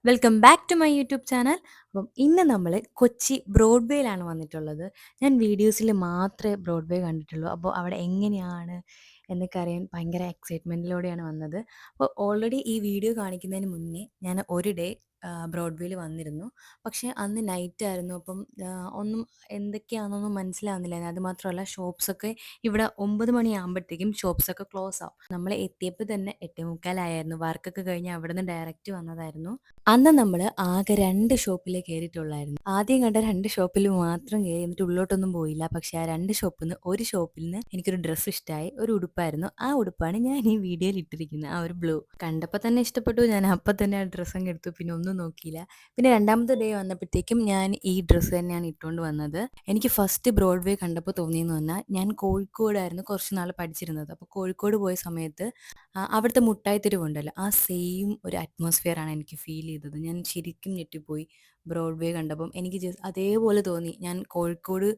Welcome back to my YouTube channel. അപ്പം ഇന്ന് നമ്മൾ കൊച്ചി ബ്രോഡ്വേയിലാണ് വന്നിട്ടുള്ളത്. ഞാൻ വീഡിയോസിൽ മാത്രമേ ബ്രോഡ്വേ കണ്ടിട്ടുള്ളൂ. അപ്പോൾ അവിടെ എങ്ങനെയാണ് എന്നൊക്കെ അറിയാൻ ഭയങ്കര എക്സൈറ്റ്മെൻറ്റിലൂടെയാണ് വന്നത്. അപ്പോൾ ഓൾറെഡി ഈ വീഡിയോ കാണിക്കുന്നതിന് മുന്നേ ഞാൻ ഒരു ഡേ ബ്രോഡ്വേയിൽ വന്നിരുന്നു. പക്ഷേ അന്ന് നൈറ്റ് ആയിരുന്നു. അപ്പം ഒന്നും എന്തൊക്കെയാണെന്നൊന്നും മനസ്സിലാവുന്നില്ലായിരുന്നു. അതുമാത്രമല്ല ഷോപ്സൊക്കെ ഇവിടെ 9 മണിയാകുമ്പോഴത്തേക്കും ഷോപ്സൊക്കെ ക്ലോസ് ആവും. നമ്മൾ എത്തിയപ്പോൾ തന്നെ 8:45 വർക്കൊക്കെ കഴിഞ്ഞ് അവിടെ നിന്ന് ഡയറക്റ്റ് വന്നതായിരുന്നു. അന്ന് നമ്മൾ ആകെ 2 ഷോപ്പിലേ കേറിയിട്ടുള്ളായിരുന്നു. ആദ്യം കണ്ട 2 ഷോപ്പിൽ മാത്രം കേറി. എന്നിട്ട് ഉള്ളോട്ടൊന്നും പോയില്ല. പക്ഷേ ആ 2 ഷോപ്പിന്ന് ഒരു ഷോപ്പിൽ നിന്ന് എനിക്കൊരു ഡ്രസ്സ് ഇഷ്ടമായി. ഒരു ഉടുപ്പായിരുന്നു. ആ ഉടുപ്പാണ് ഞാൻ ഈ വീഡിയോയിൽ ഇട്ടിരിക്കുന്നത്. ആ ഒരു ബ്ലൂ. കണ്ടപ്പോൾ തന്നെ ഇഷ്ടപ്പെട്ടു. ഞാൻ അപ്പം തന്നെ ആ ഡ്രസ്സ് അങ്ങ് എടുത്തു. പിന്നെ ഒന്നും നോക്കിയില്ല. പിന്നെ രണ്ടാമത്തെ ഡേ വന്നപ്പോഴത്തേക്കും ഞാൻ ഈ ഡ്രസ്സ് തന്നെയാണ് ഇട്ടുകൊണ്ട് വന്നത്. എനിക്ക് ഫസ്റ്റ് ബ്രോഡ്വേ കണ്ടപ്പോൾ തോന്നിയെന്ന് പറഞ്ഞാൽ ഞാൻ കോഴിക്കോടായിരുന്നു കുറച്ച് നാൾ പഠിച്ചിരുന്നത്. അപ്പോൾ കോഴിക്കോട് പോയ സമയത്ത് അവിടുത്തെ മുട്ടായി തെരുവുണ്ടല്ലോ, ആ സെയിം ഒരു അറ്റ്മോസ്ഫിയറാണ് എനിക്ക് ഫീൽ ചെയ്തത്. ഞാൻ ശരിക്കും ഞെട്ടിപ്പോയി ബ്രോഡ്വേ കണ്ടപ്പം. എനിക്ക് അതേപോലെ തോന്നി. ഞാൻ കോഴിക്കോട്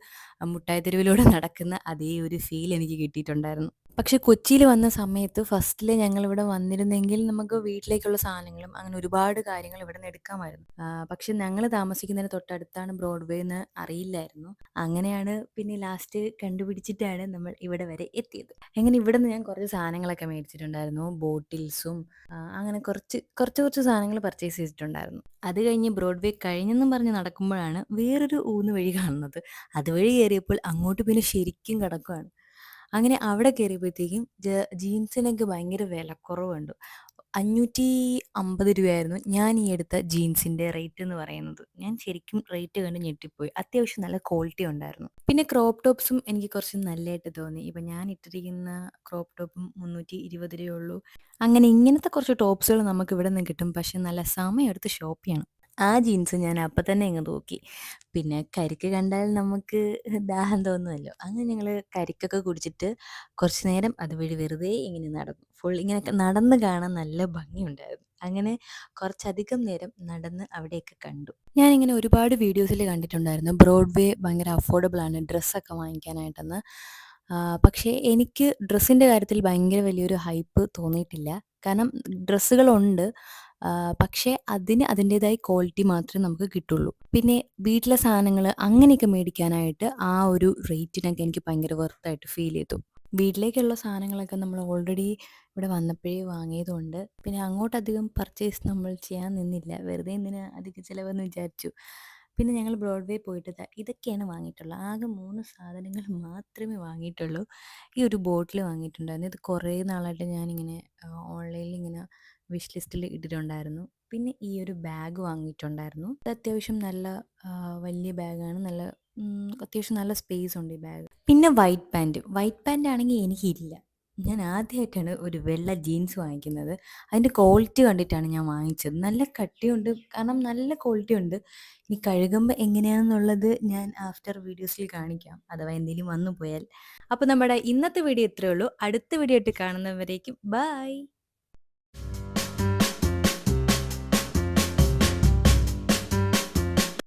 മുട്ടായി തെരുവിലൂടെ നടക്കുന്ന അതേ ഒരു ഫീൽ എനിക്ക് കിട്ടിയിട്ടുണ്ടായിരുന്നു. പക്ഷെ കൊച്ചിയിൽ വന്ന സമയത്ത് ഫസ്റ്റിൽ ഞങ്ങളിവിടെ വന്നിരുന്നെങ്കിൽ നമുക്ക് വീട്ടിലേക്കുള്ള സാധനങ്ങളും അങ്ങനെ ഒരുപാട് കാര്യങ്ങൾ ഇവിടെ നിന്ന് എടുക്കാമായിരുന്നു. പക്ഷെ ഞങ്ങൾ താമസിക്കുന്നതിന് തൊട്ടടുത്താണ് ബ്രോഡ്വേ എന്ന് അറിയില്ലായിരുന്നു. അങ്ങനെയാണ് പിന്നെ ലാസ്റ്റ് കണ്ടുപിടിച്ചിട്ടാണ് നമ്മൾ ഇവിടെ വരെ എത്തിയത്. അങ്ങനെ ഇവിടെ നിന്ന് ഞാൻ കുറച്ച് സാധനങ്ങളൊക്കെ മേടിച്ചിട്ടുണ്ടായിരുന്നു. ബോട്ടിൽസും അങ്ങനെ കുറച്ച് കുറച്ച് കുറച്ച് സാധനങ്ങൾ പർച്ചേസ് ചെയ്തിട്ടുണ്ടായിരുന്നു. അത് കഴിഞ്ഞ് ബ്രോഡ്വേ കഴിഞ്ഞെന്നും പറഞ്ഞ് നടക്കുമ്പോഴാണ് വേറൊരു ഊന്ന് വഴി കാണുന്നത്. അതുവഴി കയറിയപ്പോൾ അങ്ങോട്ട് പിന്നെ ശരിക്കും കിടക്കുകയാണ്. അങ്ങനെ അവിടെ കയറിയപ്പോഴത്തേക്കും ജീൻസിനൊക്കെ ഭയങ്കര വിലക്കുറവ് കണ്ടു. 550 രൂപയായിരുന്നു ഞാൻ ഈ എടുത്ത ജീൻസിൻ്റെ റേറ്റ് എന്ന് പറയുന്നത്. ഞാൻ ശരിക്കും റേറ്റ് കണ്ട് ഞെട്ടിപ്പോയി. അത്യാവശ്യം നല്ല ക്വാളിറ്റി ഉണ്ടായിരുന്നു. പിന്നെ ക്രോപ്പ് ടോപ്സും എനിക്ക് കുറച്ച് നല്ലതായിട്ട് തോന്നി. ഇപ്പം ഞാൻ ഇട്ടിരിക്കുന്ന ക്രോപ്പ് ടോപ്പും 320 രൂപയേ ഉള്ളൂ. അങ്ങനെ ഇങ്ങനത്തെ കുറച്ച് ടോപ്സുകൾ നമുക്ക് ഇവിടെ നിന്ന് കിട്ടും. പക്ഷെ നല്ല സമയമെടുത്ത് ഷോപ്പ് ചെയ്യണം. ആ ജീൻസ് ഞാൻ അപ്പം തന്നെ അങ്ങ് തൂക്കി. പിന്നെ കരിക്ക് കണ്ടാൽ നമുക്ക് ദാഹം തോന്നുമല്ലോ. അങ്ങനെ ഞങ്ങൾ കരിക്കൊക്കെ കുടിച്ചിട്ട് കുറച്ച് നേരം അതുവഴി വെറുതെ ഇങ്ങനെ നടന്നു. ഫുൾ ഇങ്ങനെയൊക്കെ നടന്ന് കാണാൻ നല്ല ഭംഗിയുണ്ടായിരുന്നു. അങ്ങനെ കുറച്ചധികം നേരം നടന്ന് അവിടെയൊക്കെ കണ്ടു. ഞാനിങ്ങനെ ഒരുപാട് വീഡിയോസിൽ കണ്ടിട്ടുണ്ടായിരുന്നു ബ്രോഡ്വേ ഭയങ്കര അഫോർഡബിൾ ആണ് ഡ്രസ്സൊക്കെ വാങ്ങിക്കാനായിട്ടെന്ന്. പക്ഷേ എനിക്ക് ഡ്രസ്സിൻ്റെ കാര്യത്തിൽ ഭയങ്കര വലിയൊരു ഹൈപ്പ് തോന്നിയിട്ടില്ല. കാരണം ഡ്രസ്സുകളുണ്ട്. പക്ഷേ അതിന് അതിൻ്റേതായ ക്വാളിറ്റി മാത്രമേ നമുക്ക് കിട്ടുള്ളൂ. പിന്നെ വീട്ടിലെ സാധനങ്ങൾ അങ്ങനെയൊക്കെ മേടിക്കാനായിട്ട് ആ ഒരു റേറ്റിനൊക്കെ എനിക്ക് ഭയങ്കര വെർത്തായിട്ട് ഫീൽ ചെയ്തു. വീട്ടിലേക്കുള്ള സാധനങ്ങളൊക്കെ നമ്മൾ ഓൾറെഡി ഇവിടെ വന്നപ്പോഴേ വാങ്ങിയതുകൊണ്ട് പിന്നെ അങ്ങോട്ടധികം പർച്ചേസ് നമ്മൾ ചെയ്യാൻ നിന്നില്ല. വെറുതെ എന്തിനാ അധിക ചിലവെന്ന് വിചാരിച്ചു. പിന്നെ ഞങ്ങൾ ബ്രോഡ്വേ പോയിട്ട് ഇതൊക്കെയാണ് വാങ്ങിയിട്ടുള്ളത്. ആകെ 3 സാധനങ്ങൾ മാത്രമേ വാങ്ങിയിട്ടുള്ളൂ. ഈ ഒരു ബോട്ടിൽ വാങ്ങിയിട്ടുണ്ടായിരുന്നു. ഇത് കുറേ നാളായിട്ട് ഞാനിങ്ങനെ ഓൺലൈനിൽ ഇങ്ങനെ വിഷ് ലിസ്റ്റിൽ ഇട്ടിട്ടുണ്ടായിരുന്നു. പിന്നെ ഈ ഒരു ബാഗ് വാങ്ങിയിട്ടുണ്ടായിരുന്നു. ഇത് അത്യാവശ്യം നല്ല വലിയ ബാഗാണ്. നല്ല അത്യാവശ്യം നല്ല സ്പേസ് ഉണ്ട് ഈ ബാഗ്. പിന്നെ വൈറ്റ് പാൻറ്റ്. വൈറ്റ് പാൻറ്റ് ആണെങ്കിൽ എനിക്കില്ല. ഞാൻ ആദ്യമായിട്ടാണ് ഒരു വെള്ള ജീൻസ് വാങ്ങിക്കുന്നത്. അതിൻ്റെ ക്വാളിറ്റി കണ്ടിട്ടാണ് ഞാൻ വാങ്ങിച്ചത്. നല്ല കട്ടിയുണ്ട്. കാരണം നല്ല ക്വാളിറ്റി ഉണ്ട്. ഇനി കഴുകുമ്പോൾ എങ്ങനെയാണെന്നുള്ളത് ഞാൻ ആഫ്റ്റർ വീഡിയോസിൽ കാണിക്കാം. അഥവാ എന്തെങ്കിലും വന്നു പോയാൽ. അപ്പോൾ നമ്മുടെ ഇന്നത്തെ വീഡിയോ ഇത്രയേ ഉള്ളൂ. അടുത്ത വീഡിയോ ആയിട്ട് കാണുന്നവരേക്കും ബൈ.